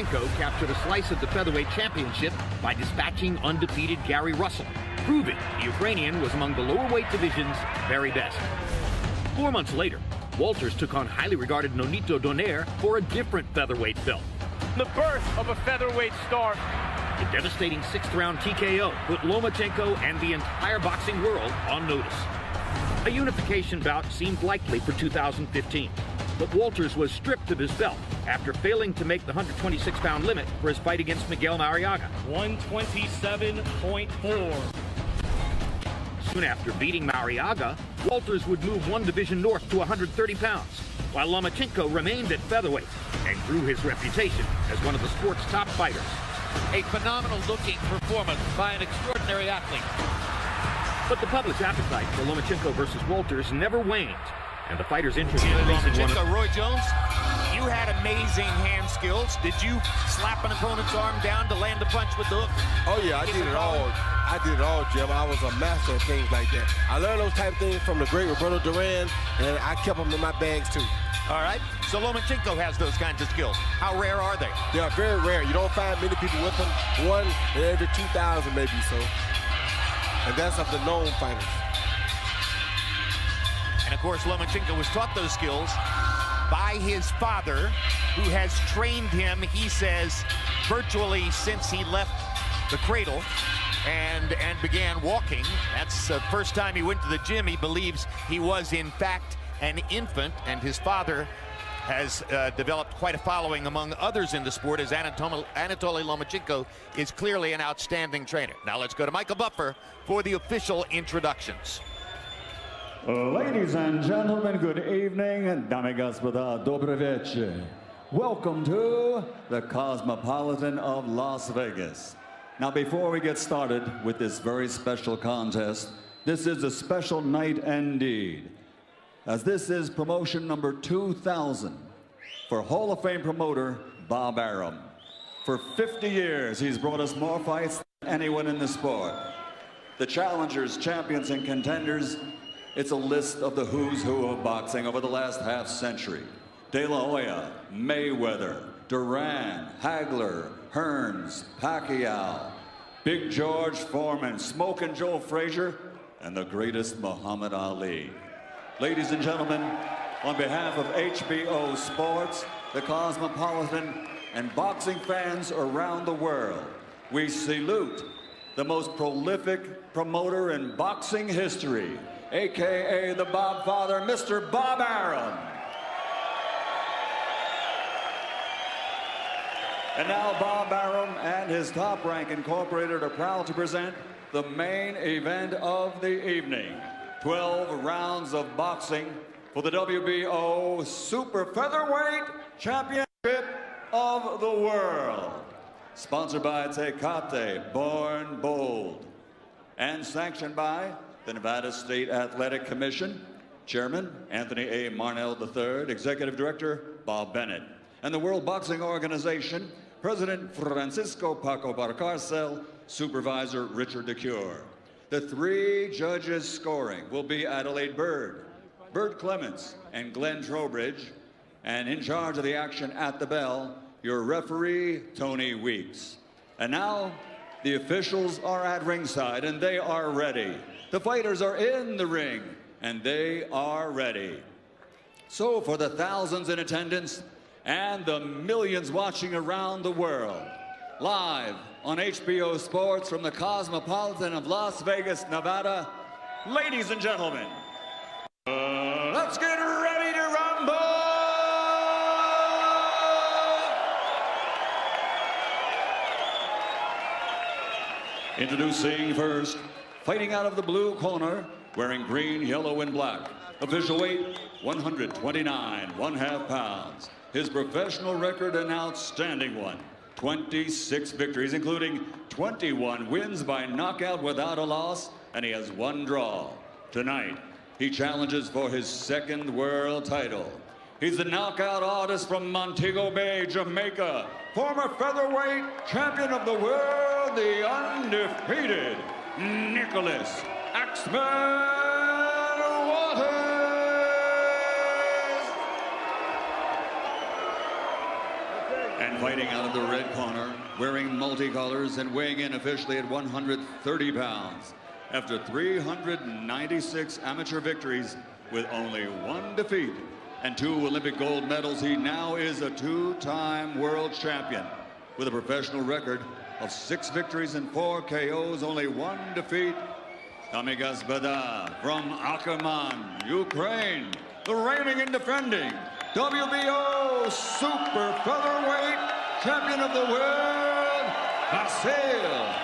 Lomachenko captured a slice of the featherweight championship by dispatching undefeated Gary Russell, proving the Ukrainian was among the lower weight division's very best. 4 months later, Walters took on highly regarded Nonito Donaire for a different featherweight belt. The birth of a featherweight star. The devastating 6th-round TKO put Lomachenko and the entire boxing world on notice. A unification bout seemed likely for 2015, but Walters was stripped of his belt after failing to make the 126-pound limit for his fight against Miguel Mariaga. 127.4. Soon after beating Mariaga, Walters would move one division north to 130 pounds, while Lomachenko remained at featherweight and grew his reputation as one of the sport's top fighters. A phenomenal-looking performance by an extraordinary athlete. But the public's appetite for Lomachenko versus Walters never waned, and the fighters' interest in facing one of... Roy Jones, you had amazing hand skills. Did you slap an opponent's arm down to land a punch with the hook? Oh, yeah, I did it all. I did it all, Jim. I was a master at things like that. I learned those type of things from the great Roberto Duran, and I kept them in my bags, too. All right, so Lomachenko has those kinds of skills. How rare are they? They are very rare. You don't find many people with them. One in every 2,000 maybe so. And that's of the known fighters. And of course, Lomachenko was taught those skills by his father, who has trained him, he says, virtually since he left the cradle and began walking. That's the first time he went to the gym. He believes he was, in fact, an infant, and his father has developed quite a following among others in the sport, as Anatoly Lomachenko is clearly an outstanding trainer. Now let's go to Michael Buffer for the official introductions. Ladies and gentlemen, good evening. Dame и господа, добрый вечер. Welcome to the Cosmopolitan of Las Vegas. Now, before we get started with this very special contest, this is a special night indeed, as this is promotion number 2,000 for Hall of Fame promoter Bob Arum. For 50 years, he's brought us more fights than anyone in the sport. The challengers, champions, and contenders, it's a list of the who's who of boxing over the last half century. De La Hoya, Mayweather, Duran, Hagler, Hearns, Pacquiao, Big George Foreman, Smokin' Joe Frazier, and the greatest Muhammad Ali. Ladies and gentlemen, on behalf of HBO Sports, the Cosmopolitan, and boxing fans around the world, we salute the most prolific promoter in boxing history, AKA the Bob Father, Mr. Bob Arum. And now Bob Arum and his Top Rank Incorporated are proud to present the main event of the evening. 12 rounds of boxing for the WBO Super Featherweight Championship of the World. Sponsored by Tecate, Born Bold. And sanctioned by the Nevada State Athletic Commission, Chairman Anthony A. Marnell III, Executive Director Bob Bennett. And the World Boxing Organization, President Francisco Paco Barcarcel, Supervisor Richard DeCure. The 3 judges scoring will be Adelaide Bird, Bert Clements, and Glenn Trowbridge. And in charge of the action at the bell, your referee, Tony Weeks. And now, the officials are at ringside, and they are ready. The fighters are in the ring, and they are ready. So for the thousands in attendance and the millions watching around the world, live on HBO Sports from the Cosmopolitan of Las Vegas, Nevada, ladies and gentlemen, let's get ready to rumble! Introducing first, fighting out of the blue corner, wearing green, yellow, and black. Official weight, 129 1/2 pounds. His professional record, an outstanding one. 26 victories, including 21 wins by knockout without a loss, and he has 1 draw. Tonight, he challenges for his 2nd world title. He's the knockout artist from Montego Bay, Jamaica, former featherweight champion of the world, the undefeated Nicholas Axman Waters. And fighting out of the red corner, wearing multicolors and weighing in officially at 130 pounds. After 396 amateur victories with only 1 defeat and 2 Olympic gold medals, he now is a 2-time world champion with a professional record of 6 victories and 4 KOs, only 1 defeat. Kamigas Bada from Akerman, Ukraine, the reigning and defending WBO super featherweight champion of the world, Vasyl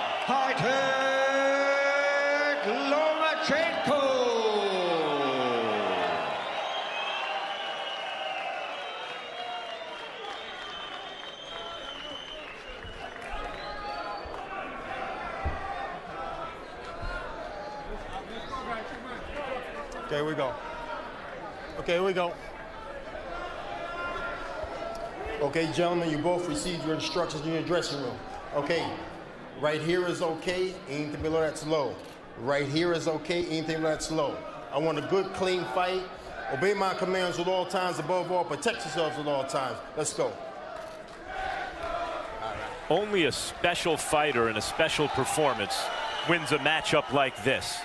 Lomachenko. Okay, here we go. Okay, here we go. Okay, gentlemen, you both received your instructions in your dressing room. Okay, right here is okay, anything below that's low. Right here is okay, anything below that's low. I want a good, clean fight. Obey my commands at all times. Above all, protect yourselves at all times. Let's go. Only a special fighter and a special performance wins a matchup like this.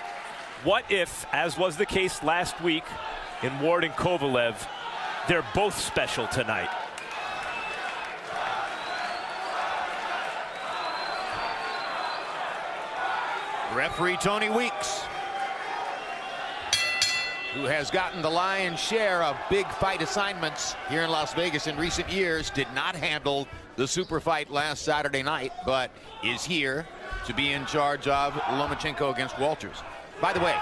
What if, as was the case last week in Ward and Kovalev, they're both special tonight? Referee Tony Weeks, who has gotten the lion's share of big fight assignments here in Las Vegas in recent years, did not handle the super fight last Saturday night, but is here to be in charge of Lomachenko against Walters. By the way,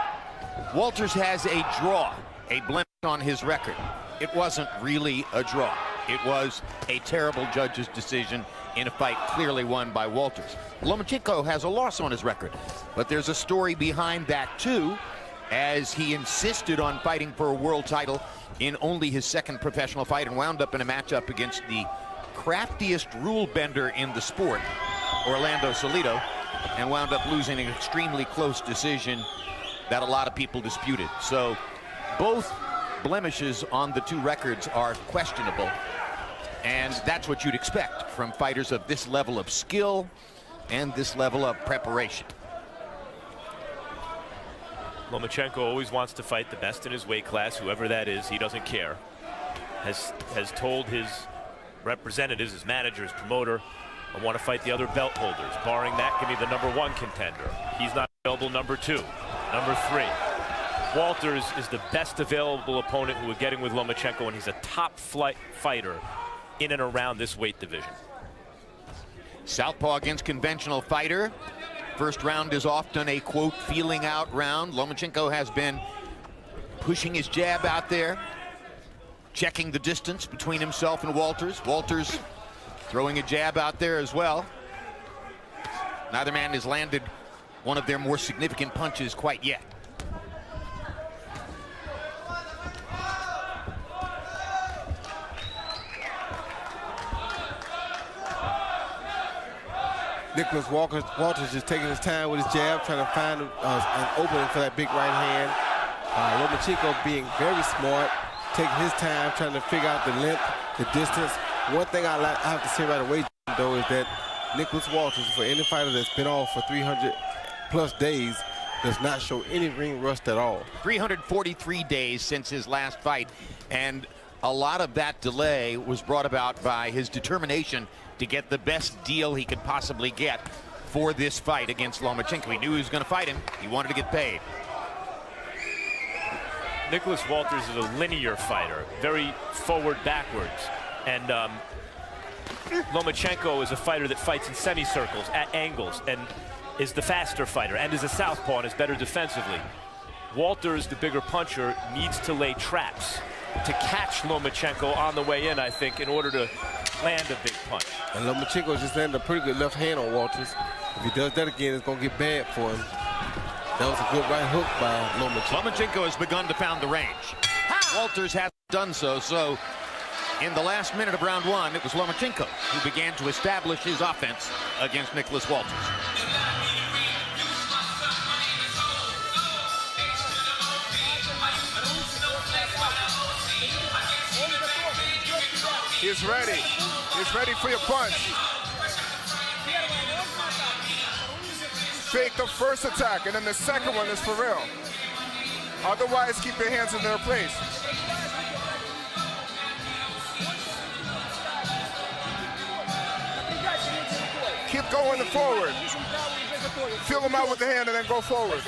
Walters has a draw, a blemish on his record. It wasn't really a draw. It was a terrible judge's decision in a fight clearly won by Walters. Lomachenko has a loss on his record, but there's a story behind that too, as he insisted on fighting for a world title in only his 2nd professional fight and wound up in a matchup against the craftiest rule bender in the sport, Orlando Salido, and wound up losing an extremely close decision that a lot of people disputed. So both blemishes on the 2 records are questionable, and that's what you'd expect from fighters of this level of skill and this level of preparation. Lomachenko always wants to fight the best in his weight class, whoever that is. He doesn't care. Has told his representatives, his manager, his promoter, I want to fight the other belt holders. Barring that, give me the #1 contender. He's not available #2, #3. Walters is the best available opponent who we're getting with Lomachenko, and he's a top flight fighter in and around this weight division. Southpaw against conventional fighter. First round is often a, quote, feeling out round. Lomachenko has been pushing his jab out there, checking the distance between himself and Walters. Walters throwing a jab out there as well. Neither man has landed one of their more significant punches quite yet. Nicholas Walters just taking his time with his jab, trying to find an opening for that big right hand. Lomachenko being very smart, taking his time, trying to figure out the length, the distance. One thing I have to say right away, though, is that Nicholas Walters, for any fighter that's been off for 300+ days, does not show any ring rust at all. 343 days since his last fight, and a lot of that delay was brought about by his determination to get the best deal he could possibly get for this fight against Lomachenko. He knew he was going to fight him. He wanted to get paid. Nicholas Walters is a linear fighter, very forward, backwards. And Lomachenko is a fighter that fights in semicircles, at angles, and is the faster fighter, and is a southpaw and is better defensively. Walters, the bigger puncher, needs to lay traps to catch Lomachenko on the way in, I think, in order to land a big punch. And Lomachenko just landed a pretty good left hand on Walters. If he does that again, it's going to get bad for him. That was a good right hook by Lomachenko. Lomachenko has begun to pound the range. Walters hasn't done so, so in the last minute of round 1, it was Lomachenko who began to establish his offense against Nicholas Walters. He's ready. Get ready for your punch. Fake the first attack, and then the second one is for real. Otherwise, keep your hands in their place. Keep going forward. Feel them out with the hand and then go forward.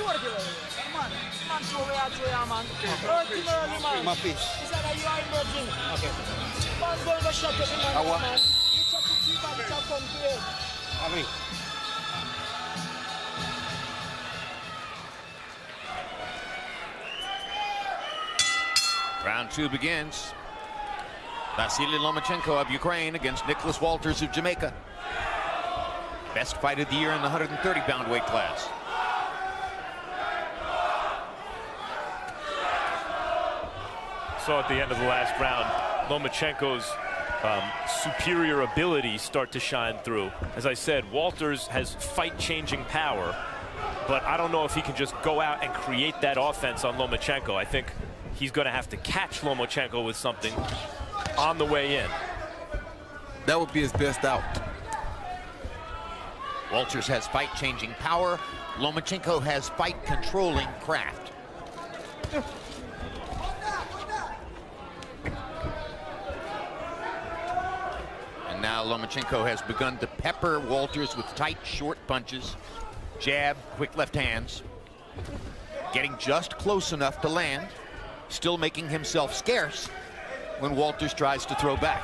Round 2 begins. Vasyl Lomachenko of Ukraine against Nicholas Walters of Jamaica. Best fight of the year in the 130-pound weight class. Saw at the end of the last round, Lomachenko's superior ability start to shine through. As I said, Walters has fight-changing power, but I don't know if he can just go out and create that offense on Lomachenko. I think he's going to have to catch Lomachenko with something on the way in. That would be his best out. Walters has fight-changing power. Lomachenko has fight-controlling craft. And now Lomachenko has begun to pepper Walters with tight, short punches. Jab, quick left hands. Getting just close enough to land. Still making himself scarce when Walters tries to throw back.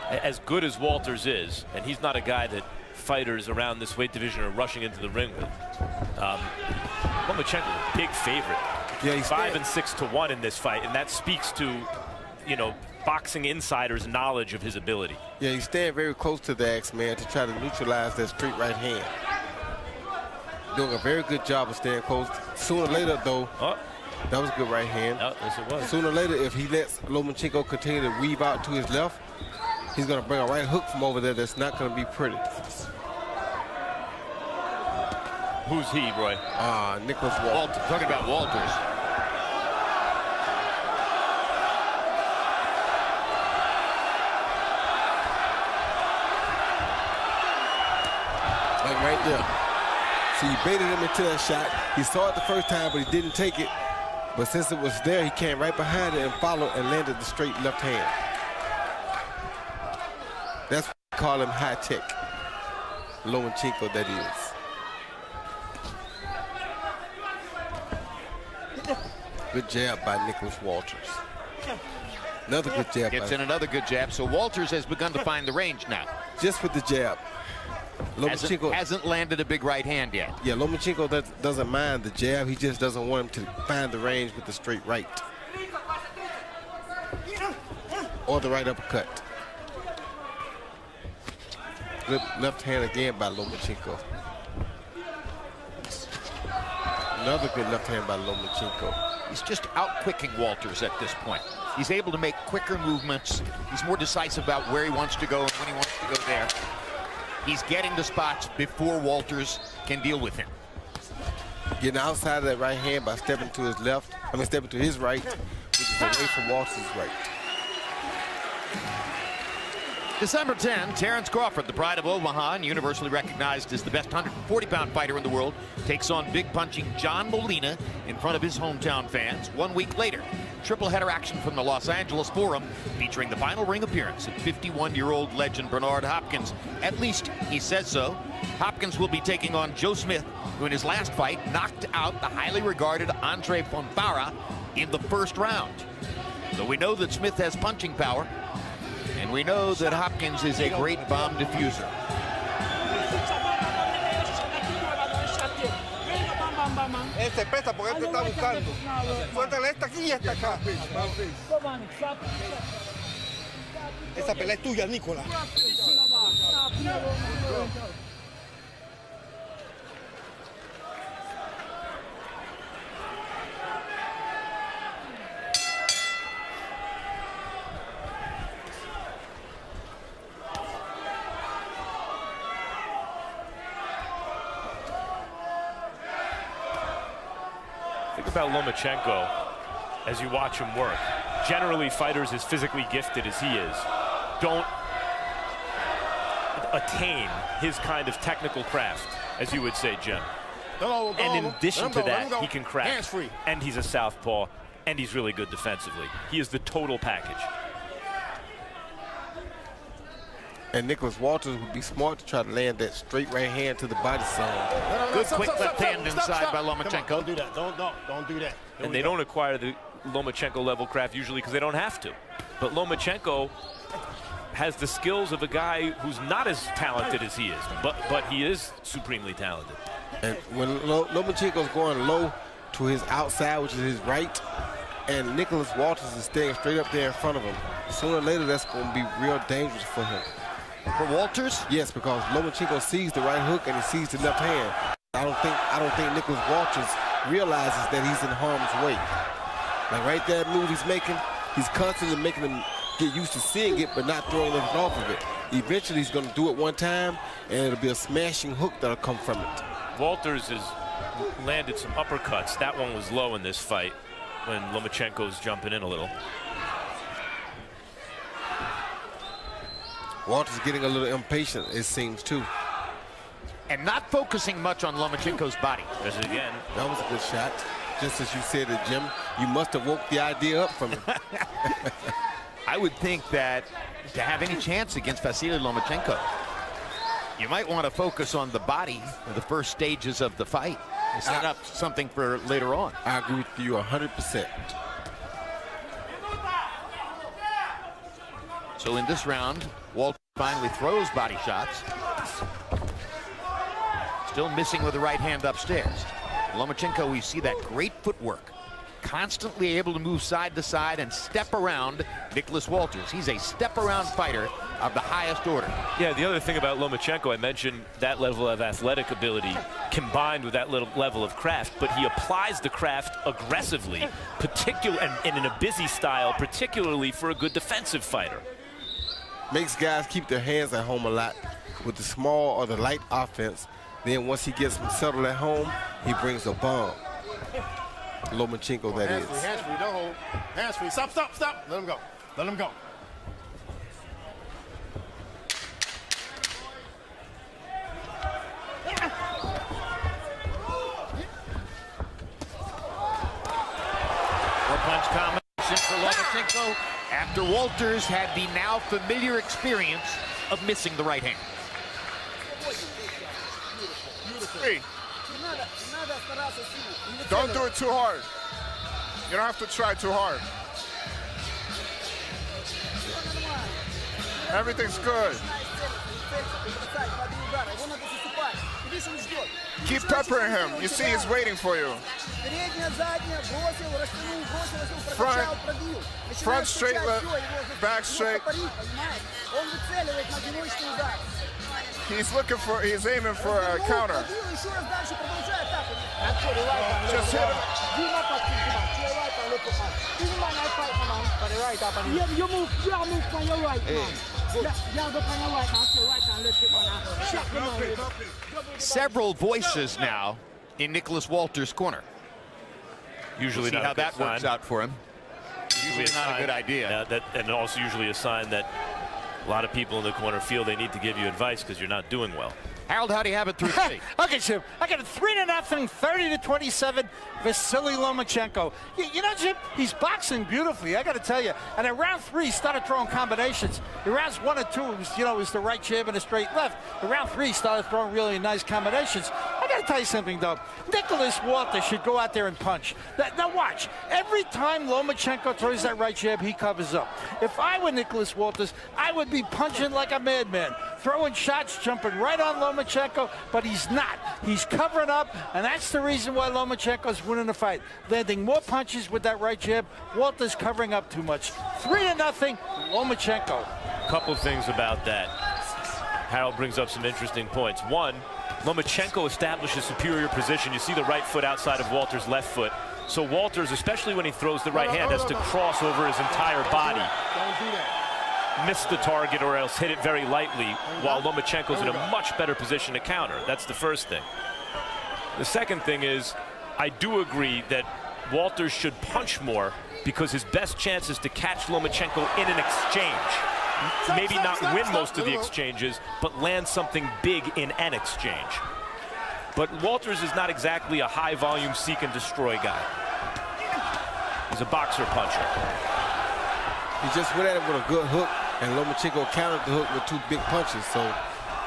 As good as Walters is, and he's not a guy that fighters around this weight division are rushing into the ring with. Lomachenko, a big favorite. Yeah, he's 5 and 6 to 1 in this fight, and that speaks to, you know, boxing insiders' knowledge of his ability. Yeah, he's staying very close to the X-Man to try to neutralize that straight right hand. Doing a very good job of staying close. Sooner or later, though, that was a good right hand. Yes, it was. Sooner or later, if he lets Lomachenko continue to weave out to his left, he's going to bring a right hook from over there that's not going to be pretty. Who's he, Roy? Nicholas Walters. Talking about Walters. Like right there. See, he baited him into that shot. He saw it the first time, but he didn't take it. But since it was there, he came right behind it and followed and landed the straight left hand. That's what we call him high-tech. Lomachenko, that is. Good jab by Nicholas Walters. Another good jab. Gets in another good jab, so Walters has begun to find the range now. Just with the jab. Lomachenko hasn't landed a big right hand yet. Yeah, Lomachenko doesn't mind the jab. He just doesn't want him to find the range with the straight right. Or the right uppercut. Good left hand again by Lomachenko. Another good left hand by Lomachenko. He's just out-quicking Walters at this point. He's able to make quicker movements. He's more decisive about where he wants to go and when he wants to go there. He's getting the spots before Walters can deal with him. Getting outside of that right hand by stepping to his left. Stepping to his right, which is away from Walters' right. December 10, Terrence Crawford, the pride of Omaha and universally recognized as the best 140-pound fighter in the world, takes on big punching John Molina in front of his hometown fans. 1 week later, triple header action from the Los Angeles Forum featuring the final ring appearance of 51-year-old legend Bernard Hopkins. At least he says so. Hopkins will be taking on Joe Smith, who in his last fight knocked out the highly regarded Andre Fonfara in the first round. So we know that Smith has punching power, and we know that Hopkins is a great bomb diffuser. Se presta porque él te está buscando. Suéltale esta aquí y esta acá. Esa pelea es tuya, Nicolás. Think about Lomachenko as you watch him work. Generally, fighters as physically gifted as he is don't attain his kind of technical craft, as you would say, Jim. And in addition to that, he can crack, and he's a southpaw, and he's really good defensively. He is the total package. And Nicholas Walters would be smart to try to land that straight right hand to the body zone. Good quick left hand inside by Lomachenko. Don't do that. Don't do that. And they don't acquire the Lomachenko level craft usually because they don't have to. But Lomachenko has the skills of a guy who's not as talented as he is, but he is supremely talented. And when Lomachenko's going low to his outside, which is his right, and Nicholas Walters is staying straight up there in front of him, sooner or later that's going to be real dangerous for him. For Walters? Yes, because Lomachenko sees the right hook and he sees the left hand. I don't think Nicholas Walters realizes that he's in harm's way. Like right there, move he's making, he's constantly making him get used to seeing it, but not throwing it off of it. Eventually, he's going to do it one time, and it'll be a smashing hook that'll come from it. Walters has landed some uppercuts. That one was low in this fight when Lomachenko's jumping in a little. Walters getting a little impatient, it seems, too. And not focusing much on Lomachenko's body. There's it again. That was a good shot. Just as you said it, Jim, you must have woke the idea up from him. I would think that to have any chance against Vasyl Lomachenko, you might want to focus on the body for the first stages of the fight and set up something for later on. I agree with you 100%. So in this round, Walter finally throws body shots. Still missing with the right hand upstairs. Lomachenko, we see that great footwork. Constantly able to move side to side and step around Nicholas Walters. He's a step-around fighter of the highest order. Yeah, the other thing about Lomachenko, I mentioned that level of athletic ability combined with that little level of craft, but he applies the craft aggressively, and in a busy style, particularly for a good defensive fighter. Makes guys keep their hands at home a lot with the small or the light offense. Then once he gets them settled at home, he brings a bomb. Lomachenko, that is. Hands free, don't hold. Hands free. Stop. Let him go. Let him go. Four-punch combination for Lomachenko after Walters had the now familiar experience of missing the right hand. Hey. Don't do it too hard. You don't have to try too hard. Everything's good. Keep peppering him. You see he's waiting for you. Front straight, back straight. He's aiming for a counter. Just hit him. You move on your right now. Several voices now in Nicholas Walters' corner. Usually we'll see how that works out for him. Usually not a good idea. And also usually a sign that a lot of people in the corner feel they need to give you advice because you're not doing well. Harold, how do you have it through three? Okay, Jim. I got a 3-0, 30-27, Vasyl Lomachenko. You know, Jim, he's boxing beautifully, I got to tell you. And in round 3, he started throwing combinations. In rounds 1 and 2, it was the right jab and a straight left. In round 3, he started throwing really nice combinations. I got to tell you something, though. Nicholas Walters should go out there and punch. Now, watch. Every time Lomachenko throws that right jab, he covers up. If I were Nicholas Walters, I would be punching like a madman, throwing shots, jumping right on Lomachenko, but he's not. He's covering up, and that's the reason why Lomachenko's winning the fight. Landing more punches with that right jab. Walters covering up too much. 3-0, Lomachenko. Couple things about that. Harold brings up some interesting points. One, Lomachenko establishes superior position. You see the right foot outside of Walters' left foot. So Walters, especially when he throws the right hand, has to cross over his entire body. Don't do that. Miss the target or else hit it very lightly, while Lomachenko's in a much better position to counter. That's the first thing. The second thing is, I do agree that Walters should punch more because his best chance is to catch Lomachenko in an exchange. maybe not win most of the exchanges, but land something big in an exchange. But Walters is not exactly a high-volume seek-and-destroy guy. He's a boxer puncher. He just went at it with a good hook, and Lomachenko countered the hook with 2 big punches, so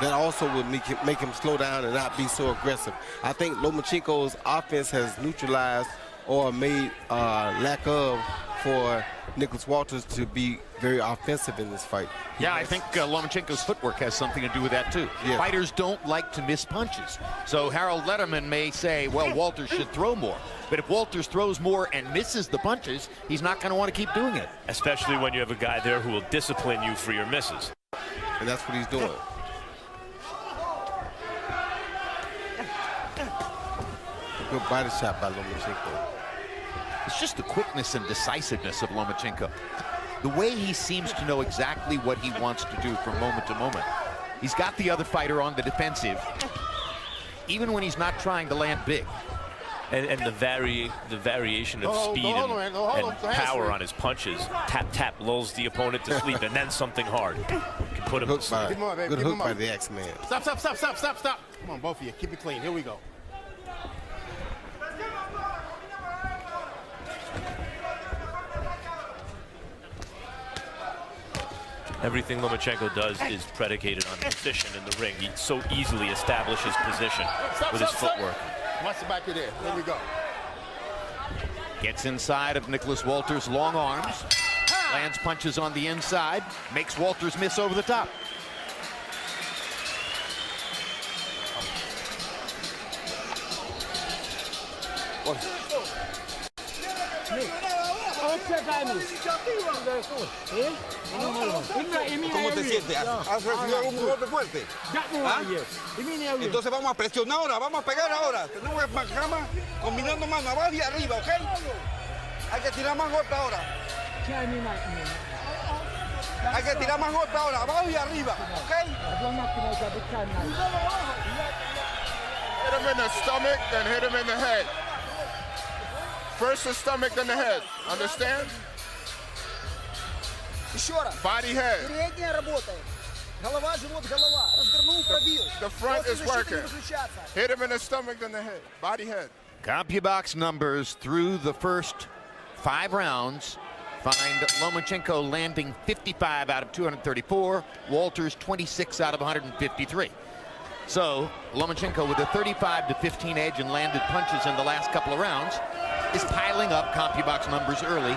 that also would make him slow down and not be so aggressive. I think Lomachenko's offense has neutralized or made lack of for Nicholas Walters to be very offensive in this fight. Yeah, I think Lomachenko's footwork has something to do with that too. Yes. Fighters don't like to miss punches. So Harold Letterman may say, well, Walters should throw more. But if Walters throws more and misses the punches, he's not going to want to keep doing it. Especially when you have a guy there who will discipline you for your misses. And that's what he's doing. Good body shot by Lomachenko. It's just the quickness and decisiveness of Lomachenko. The way he seems to know exactly what he wants to do from moment to moment. He's got the other fighter on the defensive, even when he's not trying to land big. And the variation of speed and power on his punches. Tap, tap, lulls the opponent to sleep, and then something hard can put him to sleep. Good hook by the X-Man. Stop, stop, stop, stop, stop, stop. Come on, both of you. Keep it clean. Here we go. Everything Lomachenko does is predicated on position in the ring. He so easily establishes position with his footwork. Watch the back of there. There we go. Gets inside of Nicholas Walters' long arms. Lands punches on the inside. Makes Walters miss over the top. ¿Cómo te sientes? ¿Has recibido un golpe fuerte? ¿Ah? Entonces vamos a presionar ahora, vamos a pegar ahora. Tenemos que cama combinando mano abajo y arriba, ¿ok? Hay que tirar más golpes ahora. Hay que tirar más golpes ahora, abajo y arriba, ¿ok? Hit him in the stomach, then hit him in the head. First the stomach, then the head. Understand? Еще раз. Body head. Передняя работает. Голова, живот, голова. Развернул, пробил. The front is working. Hit him in the stomach, then the head. Body head. CompuBox numbers through the first 5 rounds find Lomachenko landing 55 out of 234, Walters 26 out of 153. So Lomachenko, with a 35-15 edge and landed punches in the last couple of rounds, is piling up CompuBox numbers early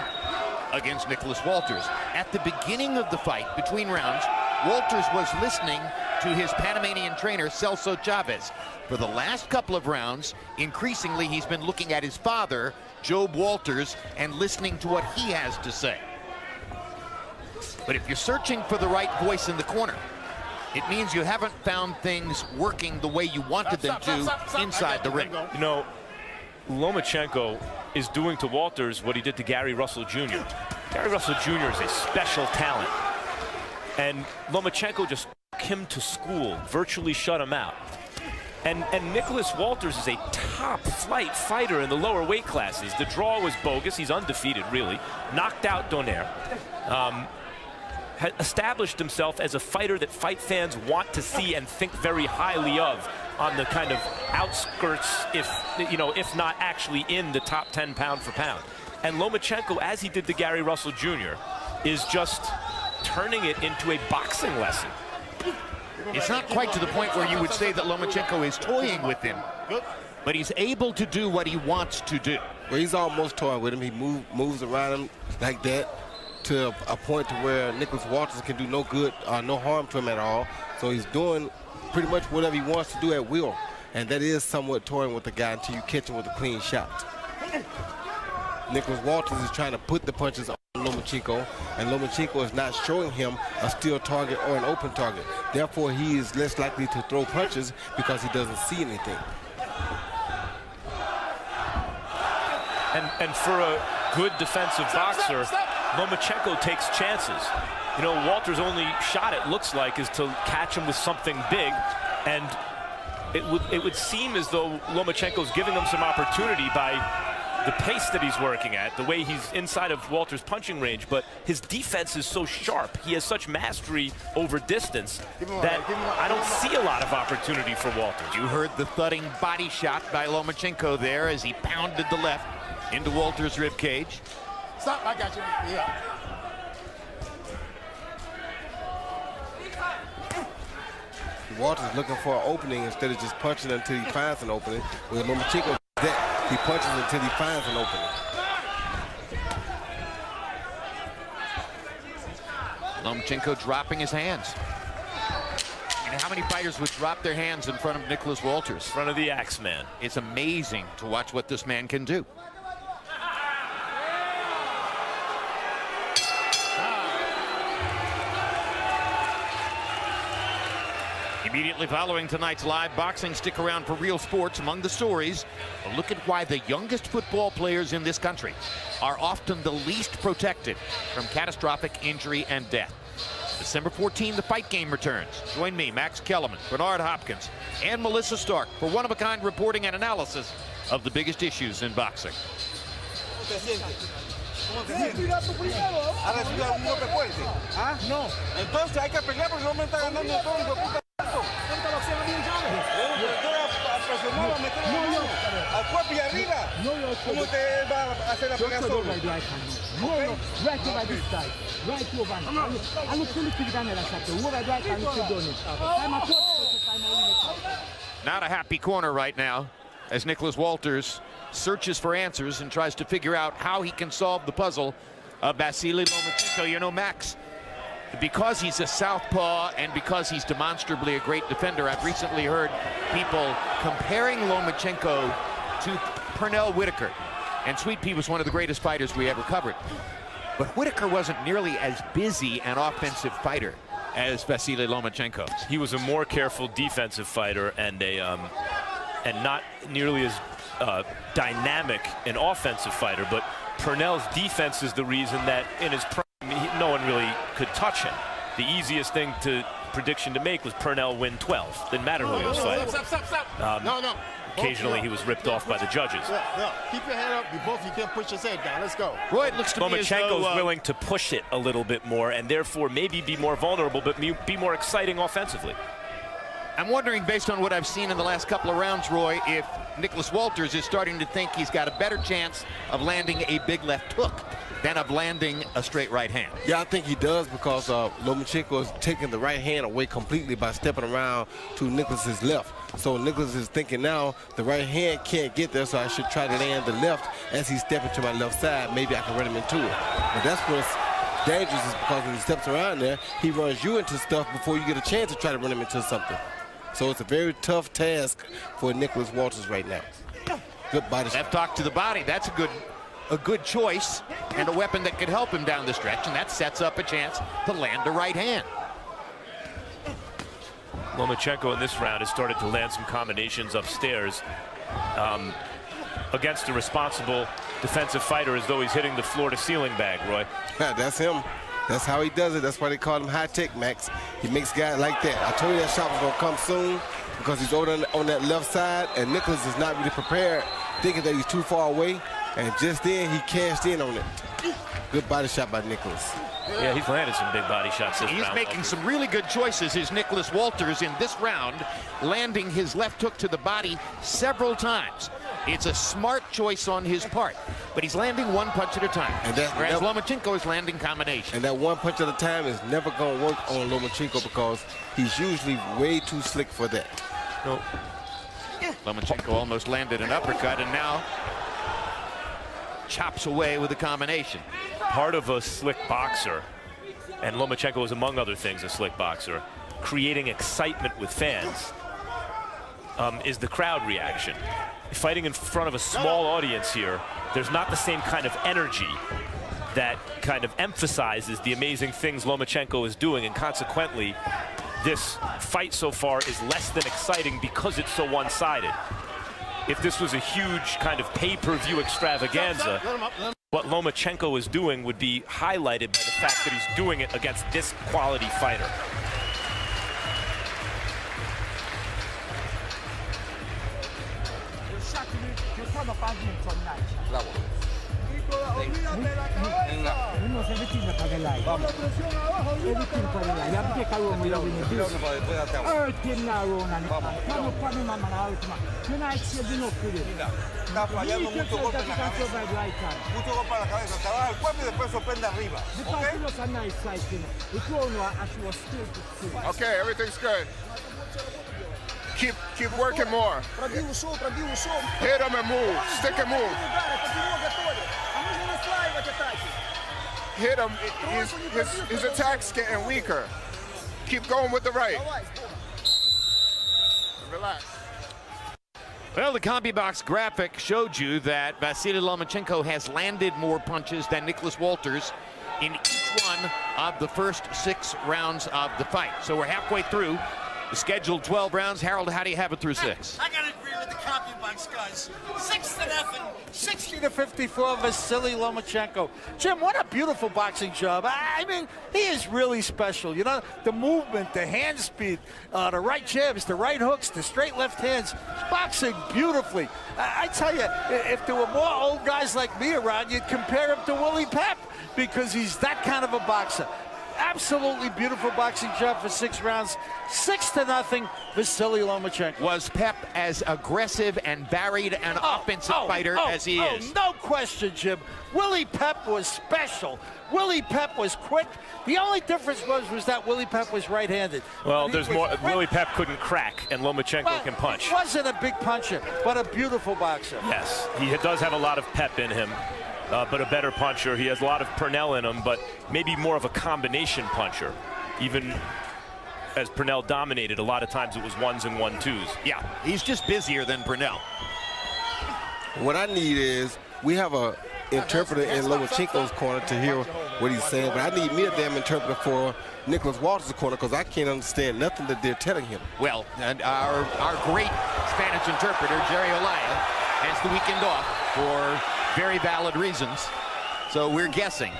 against Nicholas Walters. At the beginning of the fight, between rounds, Walters was listening to his Panamanian trainer, Celso Chavez. For the last couple of rounds, increasingly he's been looking at his father, Job Walters, and listening to what he has to say. But if you're searching for the right voice in the corner, it means you haven't found things working the way you wanted them to inside the ring. You know, Lomachenko is doing to Walters what he did to Gary Russell Jr. Gary Russell Jr. is a special talent. And Lomachenko just took him to school, virtually shut him out. And Nicholas Walters is a top-flight fighter in the lower weight classes. The draw was bogus. He's undefeated, really. Knocked out Donaire. Had established himself as a fighter that fight fans want to see and think very highly of on the kind of outskirts, if not actually in the top 10 pound for pound. And Lomachenko, as he did to Gary Russell Jr., is just turning it into a boxing lesson. It's not quite to the point where you would say that Lomachenko is toying with him, but he's able to do what he wants to do. Well, he's almost toying with him. He moves around him like that to a point to where Nicholas Walters can do no good, no harm to him at all. So he's doing pretty much whatever he wants to do at will. And that is somewhat toying with the guy until you catch him with a clean shot. Nicholas Walters is trying to put the punches on Lomachenko, and Lomachenko is not showing him a steel target or an open target. Therefore, he is less likely to throw punches because he doesn't see anything. And for a good defensive boxer, Lomachenko takes chances. You know, Walter's only shot, it looks like, is to catch him with something big, and it would seem as though Lomachenko's giving him some opportunity by the pace that he's working at, the way he's inside of Walter's punching range, but his defense is so sharp. He has such mastery over distance that I don't see a lot of opportunity for Walters. You heard the thudding body shot by Lomachenko there as he pounded the left into Walter's rib cage. Stop, I got you. Yeah. Walters looking for an opening instead of just punching until he finds an opening. With Lomachenko, that he punches until he finds an opening. Lomachenko dropping his hands. And how many fighters would drop their hands in front of Nicholas Walters? In front of the Axeman. It's amazing to watch what this man can do. Immediately following tonight's live boxing, stick around for Real Sports. Among the stories, a look at why the youngest football players in this country are often the least protected from catastrophic injury and death. December 14, the Fight Game returns. Join me, Max Kellerman, Bernard Hopkins, and Melissa Stark for one-of-a-kind reporting and analysis of the biggest issues in boxing. No. Entonces hay que pelear porque no me está ganando todo, hijo de puta. Al cuerpo y arriba. ¿Cómo te va a hacer la pelea solo? No, right over this side. Right over. I look fully to down there, over right and look down it. Not a happy corner right now as Nicholas Walters searches for answers and tries to figure out how he can solve the puzzle of Vasyl Lomachenko. You know, Max, because he's a southpaw and because he's demonstrably a great defender, I've recently heard people comparing Lomachenko to Pernell Whitaker. And Sweet Pea was one of the greatest fighters we ever covered. But Whitaker wasn't nearly as busy an offensive fighter as Vasyl Lomachenko. He was a more careful defensive fighter and not nearly as dynamic an offensive fighter, but Pernell's defense is the reason that in his prime, no one really could touch him. The easiest prediction to make was Pernell win 12. Didn't matter who he was fighting. Stop. No. Occasionally he was ripped off by the judges. No. Keep your head up. You can't push your head down. Let's go. Roy, it looks to me as though Lomachenko's willing to push it a little bit more and therefore maybe be more vulnerable, but be more exciting offensively. I'm wondering, based on what I've seen in the last couple of rounds, Roy, if Nicholas Walters is starting to think he's got a better chance of landing a big left hook than of landing a straight right hand. Yeah, I think he does because Lomachenko is taking the right hand away completely by stepping around to Nicholas's left. So Nicholas is thinking now the right hand can't get there, so I should try to land the left as he's stepping to my left side. Maybe I can run him into it. But that's what's dangerous, is because when he steps around there, he runs you into stuff before you get a chance to try to run him into something. So it's a very tough task for Nicholas Walters right now. Good body shot. Left hook to the body. That's a good choice and a weapon that could help him down the stretch, and that sets up a chance to land a right hand. Lomachenko in this round has started to land some combinations upstairs against a responsible defensive fighter, as though he's hitting the floor-to-ceiling bag, Roy. That's him. That's how he does it. That's why they call him high tech, Max. He makes guys like that. I told you that shot was going to come soon because he's over on that left side, and Nicholas is not really prepared, thinking that he's too far away, and just then he cashed in on it. Good body shot by Nicholas. Yeah, he's landed some big body shots this round. He's making some really good choices, is Nicholas Walters, in this round, landing his left hook to the body several times. It's a smart choice on his part, but he's landing one punch at a time, whereas Lomachenko is landing combinations. And that one punch at a time is never going to work on Lomachenko because he's usually way too slick for that. Nope. Lomachenko almost landed an uppercut and now chops away with a combination. Part of a slick boxer, and Lomachenko is among other things a slick boxer, creating excitement with fans, is the crowd reaction. Fighting in front of a small audience here, there's not the same kind of energy that kind of emphasizes the amazing things Lomachenko is doing, and consequently, this fight so far is less than exciting because it's so one-sided. If this was a huge kind of pay-per-view extravaganza, what Lomachenko is doing would be highlighted by the fact that he's doing it against this quality fighter. Bravo. Uno se avvicina para che lei. Vamos. E vicino para là. Ya perché cavolo mi devo venire. Tieni la rona. Vamos qua mi mamma la ultima. Non hai sia di ginocchio. Está fallando mucho golpe en la cabeza. Mucho golpe en la cabeza. Trabaja el cuerpo y después sorprende arriba. Okay, everything's good. Keep working more. Hit him and move. Stick and move. Hit him. His attack's getting weaker. Keep going with the right. Relax. Well, the CompuBox graphic showed you that Vasyl Lomachenko has landed more punches than Nicholas Walters in each one of the first 6 rounds of the fight. So we're halfway through the scheduled 12 rounds. Harold, how do you have it through 6? I gotta agree with the CompuBox guys. 6-0, 60-54, Vasyl Lomachenko. Jim, what a beautiful boxing job. I mean, he is really special. You know, the movement, the hand speed, the right jabs, the right hooks, the straight left hands. Boxing beautifully. I tell you, if there were more old guys like me around, you'd compare him to Willie Pep because he's that kind of a boxer. Absolutely beautiful boxing job for 6 rounds. 6-0, Vasyl Lomachenko. Was Pep as aggressive and varied an offensive fighter as he is? No question, Jim. Willie Pep was special. Willie Pep was quick. The only difference was that Willie Pep was right-handed. Well, there's more. Willie Pep couldn't crack, and Lomachenko can punch. He wasn't a big puncher, but a beautiful boxer. Yes, he does have a lot of pep in him. But a better puncher. He has a lot of Purnell in him, but maybe more of a combination puncher. Even as Purnell dominated, a lot of times it was 1s and 1-2s. Yeah, he's just busier than Purnell. What I need is, we have a interpreter in Lomachenko's corner to hear what he's saying, but I need me a damn interpreter for Nicholas Walters' corner because I can't understand nothing that they're telling him. Well, and our great Spanish interpreter, Jerry Olaya, has the weekend off for very valid reasons, so we're guessing.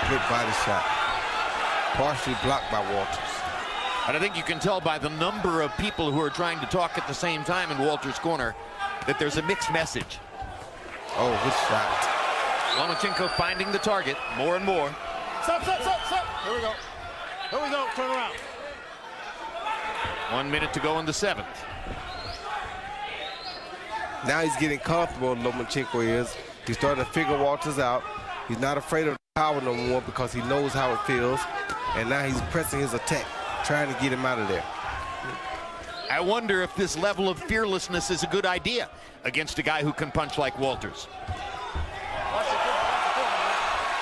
Good body shot. Partially blocked by Walters. And I think you can tell by the number of people who are trying to talk at the same time in Walters' corner that there's a mixed message. Oh, good shot. Lomachenko finding the target more and more. Stop. Here we go. Turn around. 1 minute to go in the 7th. Now he's getting comfortable, Lomachenko is. He's starting to figure Walters out. He's not afraid of the power no more because he knows how it feels. And now he's pressing his attack, trying to get him out of there. I wonder if this level of fearlessness is a good idea against a guy who can punch like Walters.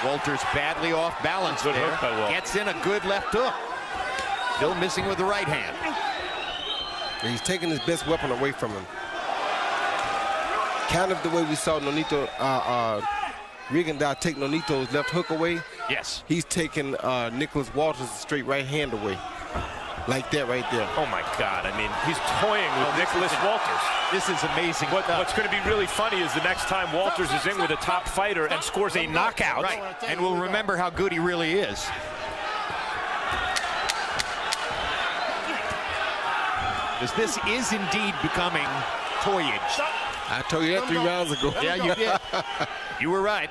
Walters badly off balance Good there. hook by Walters. Gets in a good left hook. Still missing with the right hand. And he's taking his best weapon away from him. Kind of the way we saw Nonito Rigondeaux take Nonito's left hook away. Yes. He's taking Nicholas Walters' straight right hand away. Like that right there. Oh my God, I mean, he's toying with Nicholas Walters. This is amazing. What's going to be really funny is the next time Walters is in with a top fighter and scores a knockout. Right, and we'll remember how good he really is. Because this is indeed becoming toyage. I told you that 3 rounds ago. Yeah, you did. You were right.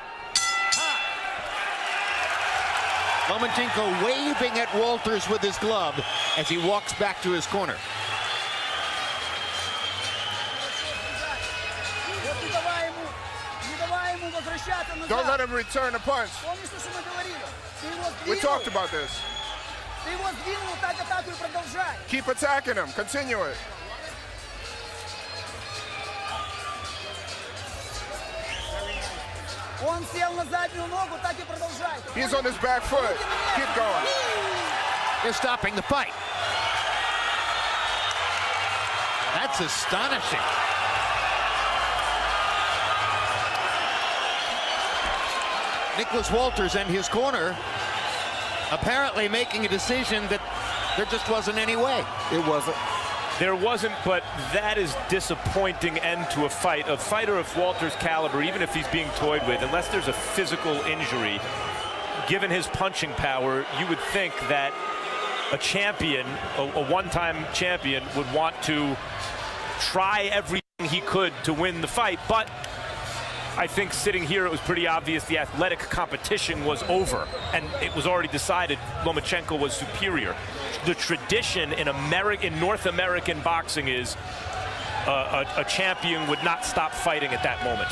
Lomachenko waving at Walters with his glove as he walks back to his corner. Don't let him return the punch. We talked about this. Keep attacking him. Continue it. He's on his back foot. Keep going. They're stopping the fight. That's astonishing. Nicholas Walters and his corner apparently making a decision that there just wasn't any way. It wasn't. There wasn't, but that is disappointing end to a fight. A fighter of Walters' caliber, even if he's being toyed with, unless there's a physical injury, given his punching power, you would think that a champion, a one-time champion, would want to try everything he could to win the fight, but I think sitting here, it was pretty obvious the athletic competition was over, and it was already decided Lomachenko was superior. The tradition in North American boxing is a champion would not stop fighting at that moment.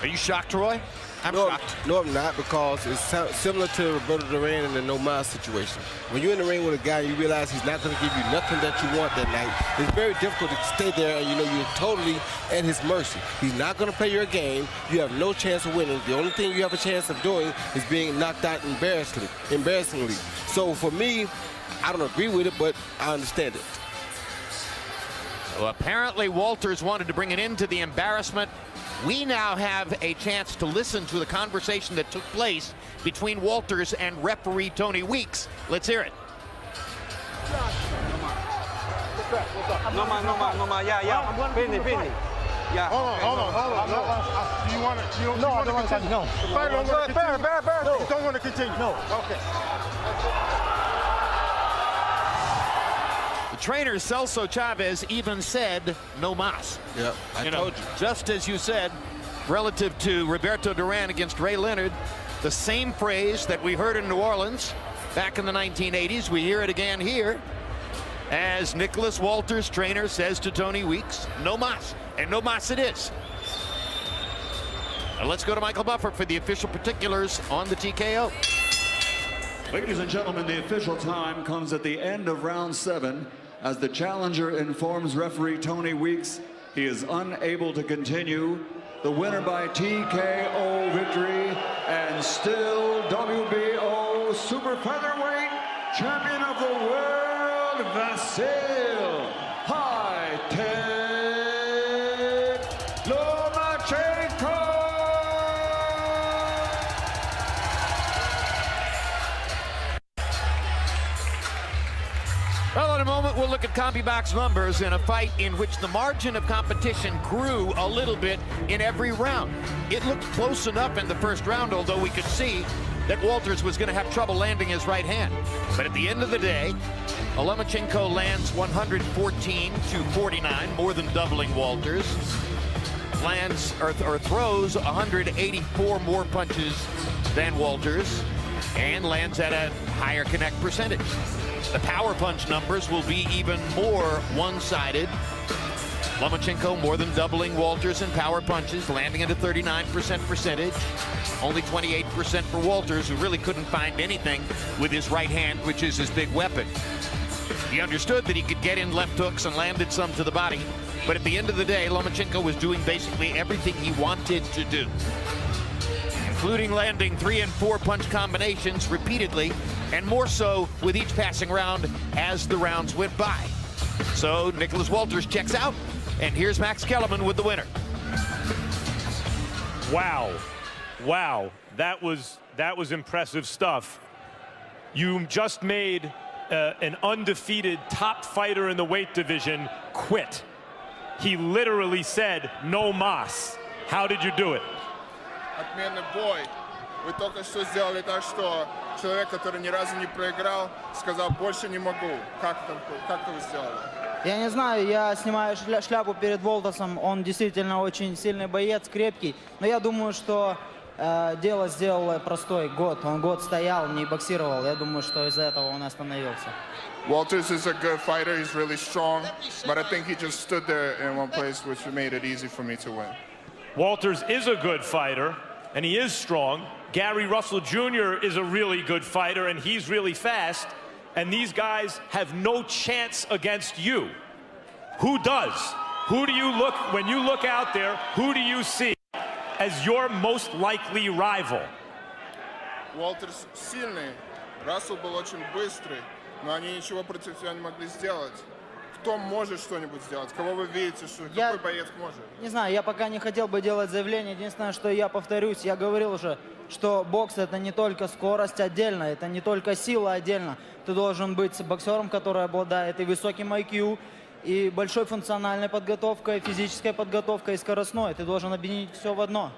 Are you shocked, Roy? I'm shocked. No, I'm not, because it's similar to Roberto Duran in the No Mas situation. When you're in the ring with a guy, you realize he's not going to give you nothing that you want that night. It's very difficult to stay there, and you know you're totally at his mercy. He's not going to play your game. You have no chance of winning. The only thing you have a chance of doing is being knocked out embarrassingly. So for me, I don't agree with it, but I understand it. Well, apparently Walters wanted to bring an end to the embarrassment. We now have a chance to listen to the conversation that took place between Walters and referee Tony Weeks. Let's hear it. No more. Yeah. Finish. Yeah. Hold on. Do you want to? No, I don't want to continue. No. The fight don't want to continue. No. You don't want to continue. No. Okay. The trainer Celso Chavez even said no mas. Yeah, I told you. Just as you said, relative to Roberto Duran against Ray Leonard, the same phrase that we heard in New Orleans back in the 1980s, we hear it again here, as Nicholas Walters' trainer says to Tony Weeks, no mas, and no mas it is. Now let's go to Michael Buffer for the official particulars on the TKO. Ladies and gentlemen, the official time comes at the end of round 7 as the challenger informs referee Tony Weeks he is unable to continue. The winner by TKO victory and still WBO super featherweight champion of the world, Vasyl Lomachenko. Well, in a moment, we'll look at CompuBox numbers in a fight in which the margin of competition grew a little bit in every round. It looked close enough in the first round, although we could see that Walters was going to have trouble landing his right hand. But at the end of the day, Lomachenko lands 114 to 49, more than doubling Walters. Lands or throws 184 more punches than Walters, and lands at a higher connect percentage. The power punch numbers will be even more one-sided. Lomachenko more than doubling Walters in power punches, landing at a 39% percentage. Only 28% for Walters, who really couldn't find anything with his right hand, which is his big weapon. He understood that he could get in left hooks and landed some to the body, but at the end of the day, Lomachenko was doing basically everything he wanted to do, including landing 3- and 4-punch combinations repeatedly, and more so with each passing round as the rounds went by. So Nicholas Walters checks out, and here's Max Kellerman with the winner. Wow, that was impressive stuff. You just made an undefeated top fighter in the weight division quit. He literally said no mas. How did you do it? Отменный бой. Вы только что сделали так, что человек, который ни разу не проиграл, сказал, больше не могу. Как это вы сделали? Я не знаю, я снимаю шляпу перед Волтерсом. Он действительно очень сильный боец, крепкий. Но я думаю, что дело сделал простой. Он год стоял, не боксировал. Я думаю, что из-за этого он остановился. Walters is a good fighter. He's really strong. But I think he just stood there in one place, which made it easy for me to win. Walters is a good fighter, and he is strong. Gary Russell Jr. is a really good fighter, and he's really fast. And these guys have no chance against you. Who does? Who do you look, when you look out there, who do you see as your most likely rival? Walters сильный, Рассел был очень быстрый, но они ничего против себя не могли сделать. Кто может что-нибудь сделать? Кого вы видите, что какой боец может? Не знаю, я пока не хотел бы делать заявление. Единственное, что я повторюсь, я говорил уже, что бокс это не только скорость отдельно, это не только сила отдельно. Ты должен быть боксером, который обладает и высоким IQ, и большой функциональной подготовкой, физической подготовкой, и скоростной. Ты должен объединить все в одно.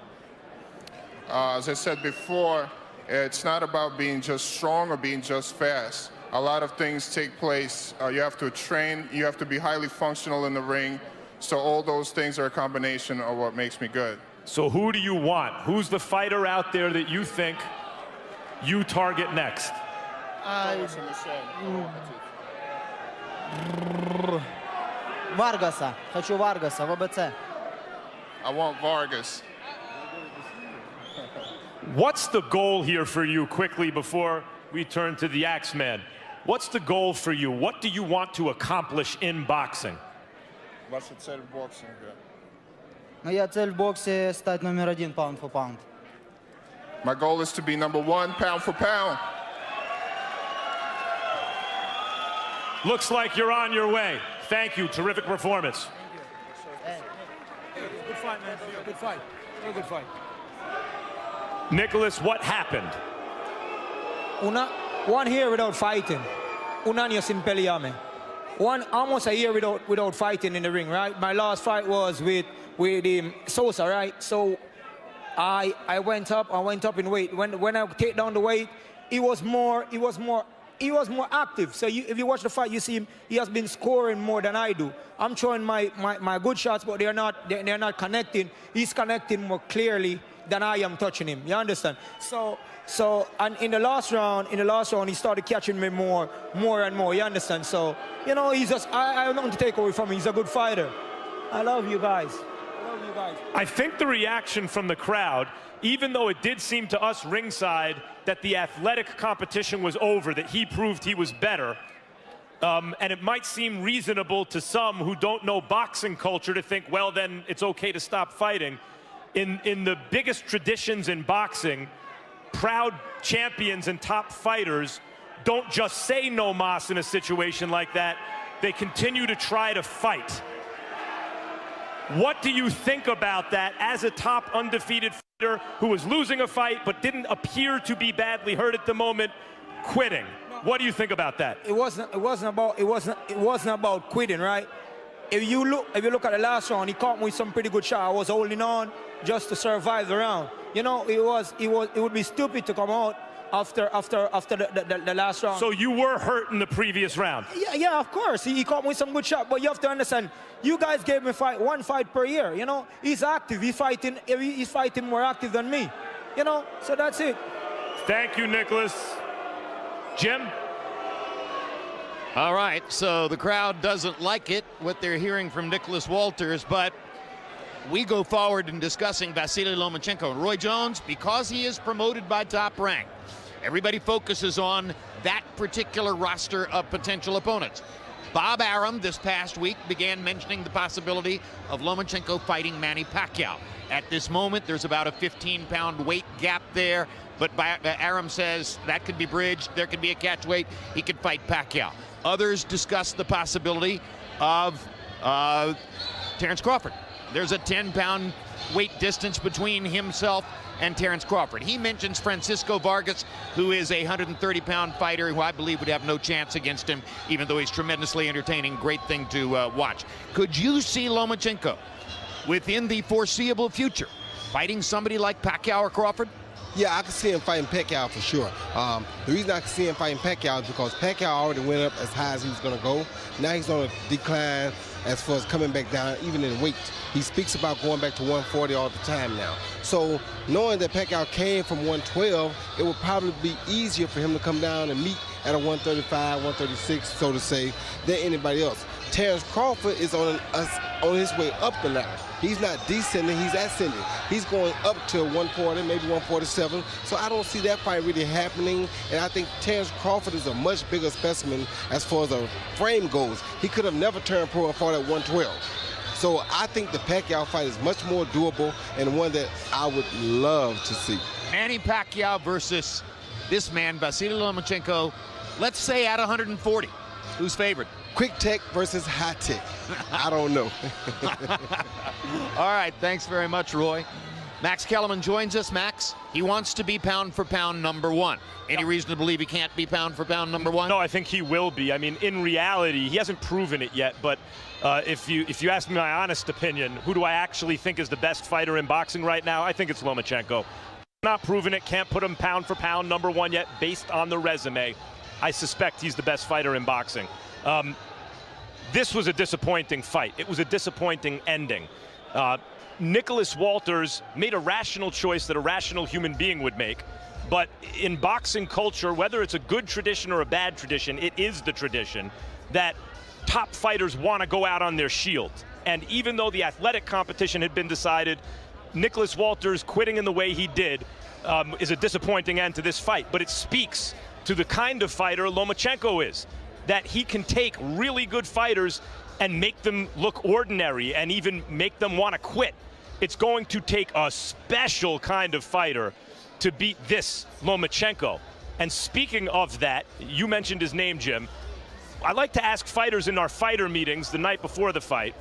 As I said before, it's not about being just strong or being just fast. a lot of things take place. You have to train, you have to be highly functional in the ring. So all those things are a combination of what makes me good. So who do you want? Who's the fighter out there that you think you target next? Варгаса. Хочу Варгаса, ВБЦ. I want Vargas. What's the goal here for you, quickly, before we turn to the Axeman? What's the goal for you? What do you want to accomplish in boxing? Ваша цель в боксинге? Моя цель в боксе стать номер 1 pound for pound. My goal is to be number 1 pound for pound. Looks like you're on your way. Thank you. Terrific performance. Good fight, man. Good fight. Very good fight. Nicholas, what happened? One year without fighting. Un año sin pelearme. Almost a year without fighting in the ring, right? My last fight was with Sosa, right? So I went up in weight. When I take down the weight, he was more active. So if you watch the fight, you see him. He has been scoring more than I do. I'm throwing my good shots, but they're not connecting. He's connecting more clearly than I am touching him. You understand? So and in the last round, he started catching me more and more. You understand? So you know, he's just I have nothing to take away from him. He's a good fighter. I love you guys. I think the reaction from the crowd, even though it did seem to us ringside that the athletic competition was over, that he proved he was better, and it might seem reasonable to some who don't know boxing culture to think, well, then it's okay to stop fighting. In the biggest traditions in boxing, proud champions and top fighters don't just say no mas in a situation like that. They continue to try to fight. What do you think about that as a top undefeated fighter who was losing a fight but didn't appear to be badly hurt at the moment, quitting? What do you think about that? It wasn't about quitting, right? If you look at the last round, he caught me with some pretty good shot. I was holding on just to survive the round. You know, it would be stupid to come out after the last round. So you were hurt in the previous round? Yeah, of course. He caught me with some good shot, but you have to understand, you guys gave me one fight per year. You know, he's active. He's fighting more active than me. You know, so that's it. Thank you, Nicholas. Jim? All right, so the crowd doesn't like it, what they're hearing from Nicholas Walters, but we go forward in discussing Vasyl Lomachenko. Roy Jones, because he is promoted by Top Rank, everybody focuses on that particular roster of potential opponents. Bob Arum this past week began mentioning the possibility of Lomachenko fighting Manny Pacquiao. At this moment, there's about a 15-pound weight gap there, but Arum says that could be bridged. There could be a catch weight. He could fight Pacquiao. Others discuss the possibility of Terence Crawford. There's a 10-pound weight distance between himself and Terence Crawford. He mentions Francisco Vargas, who is a 130-pound fighter who I believe would have no chance against him, even though he's tremendously entertaining. Great thing to watch. Could you see Lomachenko within the foreseeable future fighting somebody like Pacquiao or Crawford? Yeah, I can see him fighting Pacquiao for sure. The reason I can see him fighting Pacquiao is because Pacquiao already went up as high as he was going to go. Now he's going to decline as far as coming back down, even in weight. He speaks about going back to 140 all the time now. So knowing that Pacquiao came from 112, it would probably be easier for him to come down and meet at a 135, 136, so to say, than anybody else. Terence Crawford is on his way up the ladder. He's not descending, he's ascending. He's going up to 140, maybe 147. So I don't see that fight really happening. And I think Terence Crawford is a much bigger specimen as far as a frame goes. He could have never turned pro and fought at 112. So I think the Pacquiao fight is much more doable and one that I would love to see. Manny Pacquiao versus this man, Vasyl Lomachenko, let's say at 140. Who's favored? Quick tech versus high tech. I don't know. All right, thanks very much, Roy. Max Kellerman joins us. Max, he wants to be pound for pound #1. Any reason to believe he can't be pound for pound #1? No, I think he will be. I mean, in reality, he hasn't proven it yet, but if you ask me my honest opinion, who do I actually think is the best fighter in boxing right now? I think it's Lomachenko. Not proven it, can't put him pound for pound #1 yet based on the resume. I suspect he's the best fighter in boxing. This was a disappointing fight. It was a disappointing ending. Nicholas Walters made a rational choice that a rational human being would make. But in boxing culture, whether it's a good tradition or a bad tradition, it is the tradition that top fighters want to go out on their shield. And even though the athletic competition had been decided, Nicholas Walters quitting in the way he did is a disappointing end to this fight. But it speaks to the kind of fighter Lomachenko is, that he can take really good fighters and make them look ordinary and even make them want to quit. It's going to take a special kind of fighter to beat this Lomachenko. And speaking of that, you mentioned his name, Jim. I like to ask fighters in our fighter meetings the night before the fight,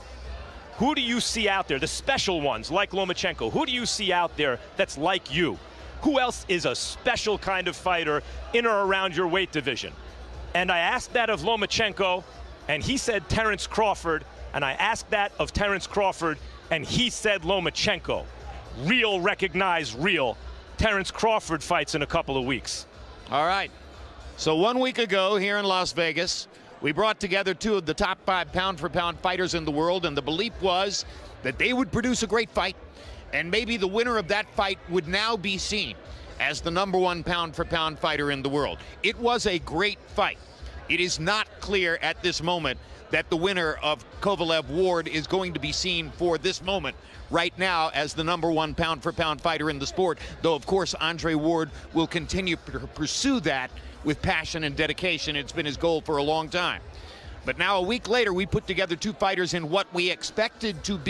who do you see out there, the special ones like Lomachenko, who do you see out there that's like you? Who else is a special kind of fighter in or around your weight division? And I asked that of Lomachenko, and he said Terence Crawford, and I asked that of Terence Crawford, and he said Lomachenko. Real, recognized, real. Terence Crawford fights in a couple of weeks. All right. So 1 week ago here in Las Vegas, we brought together two of the top 5 pound-for-pound fighters in the world, and the belief was that they would produce a great fight, and maybe the winner of that fight would now be seen as the #1 pound-for-pound fighter in the world. It was a great fight. It is not clear at this moment that the winner of Kovalev-Ward is going to be seen for this moment right now as the #1 pound-for-pound fighter in the sport, though, of course, Andre Ward will continue to pursue that with passion and dedication. It's been his goal for a long time. But now, a week later, we put together two fighters in what we expected to be